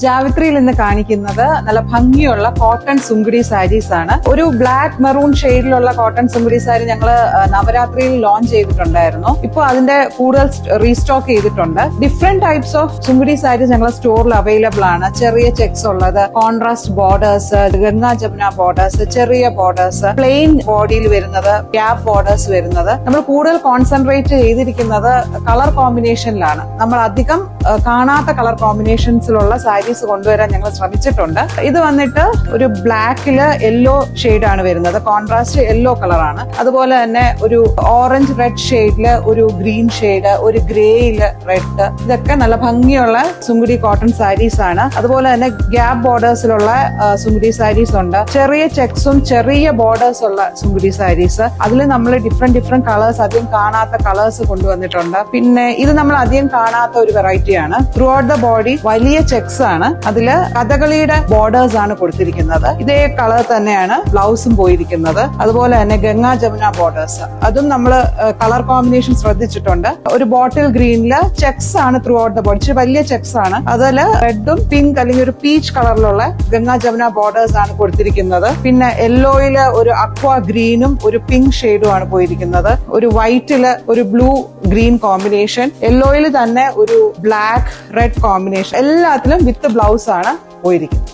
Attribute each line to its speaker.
Speaker 1: ജാവിത്രിയിൽ ഇന്ന് കാണിക്കുന്നത് നല്ല ഭംഗിയുള്ള കോട്ടൺ സുങ്കുടി സാരീസ് ആണ്. ഒരു ബ്ലാക്ക് മെറൂൺ ഷെയ്ഡിലുള്ള കോട്ടൺ സുങ്കുടി സാരി ഞങ്ങൾ നവരാത്രിയിൽ ലോഞ്ച് ചെയ്തിട്ടുണ്ടായിരുന്നു. ഇപ്പോൾ അതിന്റെ കൂടുതൽ റീസ്റ്റോക്ക് ചെയ്തിട്ടുണ്ട്. ഡിഫറെന്റ് ടൈപ്സ് ഓഫ് സുങ്കുടി സാരീസ് ഞങ്ങളുടെ സ്റ്റോറിൽ അവൈലബിൾ ആണ്. ചെറിയ ചെക്സ് ഉള്ളത്, contrast borders, Ganga Jamuna borders, ചെറിയ ബോർഡേഴ്സ്, പ്ലെയിൻ ബോഡിയിൽ വരുന്നത്, ഗ്യാപ്പ് ബോർഡേഴ്സ് വരുന്നത്. നമ്മൾ കൂടുതൽ കോൺസെൻട്രേറ്റ് ചെയ്തിരിക്കുന്നത് കളർ കോമ്പിനേഷനിലാണ്. നമ്മൾ അധികം കാണാത്ത കളർ കോമ്പിനേഷൻസിലുള്ള സാരീസ് കൊണ്ടുവരാൻ ഞങ്ങൾ ശ്രമിച്ചിട്ടുണ്ട്. ഇത് വന്നിട്ട് ഒരു ബ്ലാക്കില് യെല്ലോ ഷെയ്ഡാണ് വരുന്നത്, കോൺട്രാസ്റ്റ് യെല്ലോ കളറാണ്. അതുപോലെ തന്നെ ഒരു ഓറഞ്ച് റെഡ് ഷെയ്ഡില് ഒരു ഗ്രീൻ ഷെയ്ഡ്, ഒരു ഗ്രേയില് റെഡ്, ഇതൊക്കെ നല്ല ഭംഗിയുള്ള സുങ്കുടി കോട്ടൺ സാരീസ് ആണ്. അതുപോലെ തന്നെ ഗ്യാപ്പ് ബോർഡേഴ്സിലുള്ള സുങ്കുടി സാരീസ് ഉണ്ട്. ചെറിയ ചെക്സും ചെറിയ ബോർഡേഴ്സ് ഉള്ള സുങ്കുടി സാരീസ്. അതിൽ നമ്മൾ ഡിഫറെന്റ് കളേഴ്സ്, അധികം കാണാത്ത കളേഴ്സ് കൊണ്ടുവന്നിട്ടുണ്ട്. പിന്നെ ഇത് നമ്മൾ അധികം കാണാത്ത ഒരു വെറൈറ്റിയാണ്. ത്രൂ ഔട്ട് ദ ബോഡി വലിയ ചെക്സ് ആണ്. അതില് കഥകളിയുടെ ബോർഡേഴ്സ് ആണ് കൊടുത്തിരിക്കുന്നത്. ഇതേ കളർ തന്നെയാണ് ബ്ലൗസും പോയിരിക്കുന്നത്. അതുപോലെ തന്നെ ഗംഗാ ജമുന ബോർഡേഴ്സ്, അതും നമ്മൾ കളർ കോമ്പിനേഷൻ ശ്രദ്ധിച്ചിട്ടുണ്ട്. ഒരു ബോട്ടിൽ ഗ്രീനില് ചെക്സ് ആണ് ത്രൂ ഔട്ട് ദ ബോഡി, വലിയ ചെക്സ് ആണ്. അതിൽ റെഡും പിങ്ക് അല്ലെങ്കിൽ ഒരു പീച്ച് കളറിലുള്ള ഗംഗാ ജമുന ബോർഡേഴ്സ് ആണ് കൊടുത്തിരിക്കുന്നത്. പിന്നെ യെല്ലോയില് ഒരു അക്വ ഗ്രീനും ഒരു പിങ്ക് ഷെയ്ഡും ആണ് പോയിരിക്കുന്നത്. ഒരു വൈറ്റില് ഒരു ബ്ലൂ ഗ്രീൻ കോമ്പിനേഷൻ, യെല്ലോയിൽ തന്നെ ഒരു ബ്ലാക്ക് റെഡ് കോമ്പിനേഷൻ, എല്ലാത്തിലും വിത്ത് ബ്ലൗസ് ആണ് പോയിരിക്കുന്നത്.